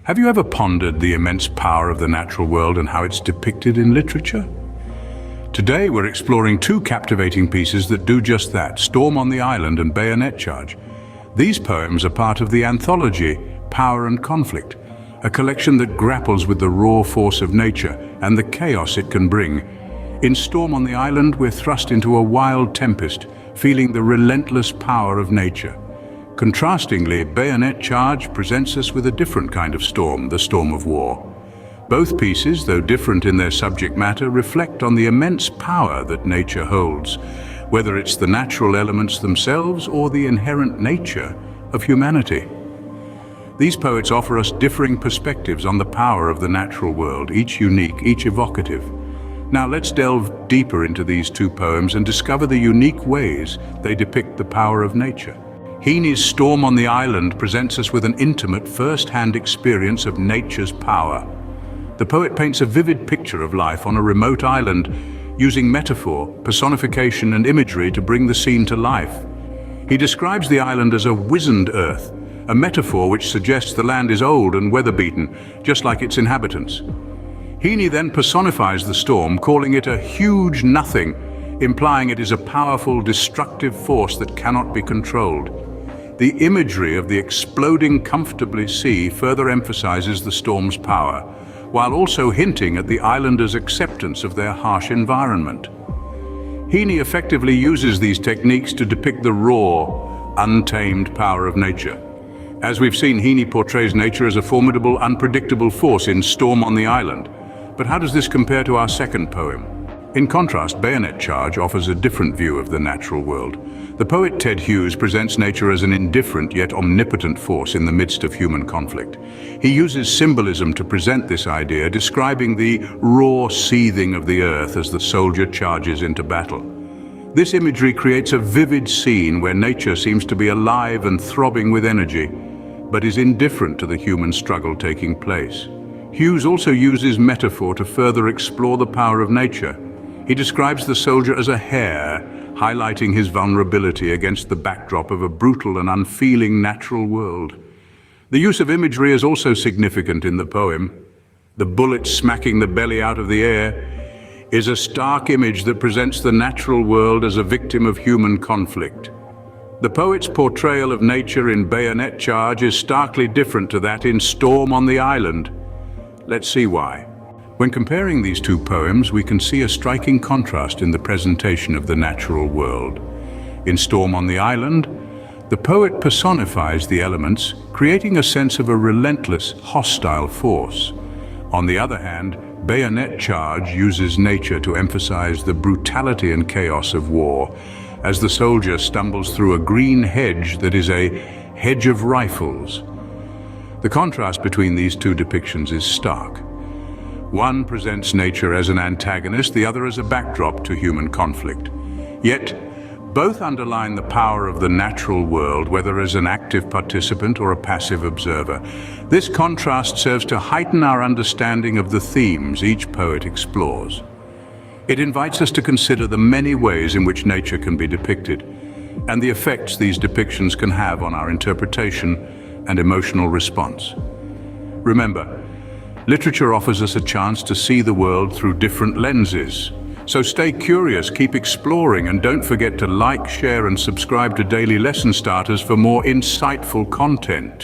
Have you ever pondered the immense power of the natural world and how it's depicted in literature? Today we're exploring two captivating pieces that do just that, Storm on the Island and Bayonet Charge. These poems are part of the Anthology, Power and Conflict, a collection that grapples with the raw force of nature and the chaos it can bring. In Storm on the Island, we're thrust into a wild tempest, feeling the relentless power of nature. Contrastingly, Bayonet Charge presents us with a different kind of storm, the storm of war. Both pieces, though different in their subject matter, reflect on the immense power that nature holds, whether it's the natural elements themselves or the inherent nature of humanity. These poets offer us differing perspectives on the power of the natural world, each unique, each evocative. Now let's delve deeper into these two poems and discover the unique ways they depict the power of nature. Heaney's Storm on the Island presents us with an intimate, first-hand experience of nature's power. The poet paints a vivid picture of life on a remote island, using metaphor, personification, and imagery to bring the scene to life. He describes the island as a wizened earth, a metaphor which suggests the land is old and weather-beaten, just like its inhabitants. Heaney then personifies the storm, calling it a huge nothing, implying it is a powerful, destructive force that cannot be controlled. The imagery of the exploding comfortably sea further emphasizes the storm's power, while also hinting at the islanders' acceptance of their harsh environment. Heaney effectively uses these techniques to depict the raw, untamed power of nature. As we've seen, Heaney portrays nature as a formidable, unpredictable force in Storm on the Island. But how does this compare to our second poem? In contrast, Bayonet Charge offers a different view of the natural world. The poet Ted Hughes presents nature as an indifferent yet omnipotent force in the midst of human conflict. He uses symbolism to present this idea, describing the raw seething of the earth as the soldier charges into battle. This imagery creates a vivid scene where nature seems to be alive and throbbing with energy, but is indifferent to the human struggle taking place. Hughes also uses metaphor to further explore the power of nature. He describes the soldier as a hare, highlighting his vulnerability against the backdrop of a brutal and unfeeling natural world. The use of imagery is also significant in the poem. The bullet smacking the belly out of the air is a stark image that presents the natural world as a victim of human conflict. The poet's portrayal of nature in Bayonet Charge is starkly different to that in Storm on the Island. Let's see why. When comparing these two poems, we can see a striking contrast in the presentation of the natural world. In Storm on the Island, the poet personifies the elements, creating a sense of a relentless, hostile force. On the other hand, Bayonet Charge uses nature to emphasize the brutality and chaos of war, as the soldier stumbles through a green hedge that is a hedge of rifles. The contrast between these two depictions is stark. One presents nature as an antagonist, the other as a backdrop to human conflict. Yet, both underline the power of the natural world, whether as an active participant or a passive observer. This contrast serves to heighten our understanding of the themes each poet explores. It invites us to consider the many ways in which nature can be depicted, and the effects these depictions can have on our interpretation and emotional response. Remember, literature offers us a chance to see the world through different lenses. So stay curious, keep exploring, and don't forget to like, share, and subscribe to Daily Lesson Starters for more insightful content.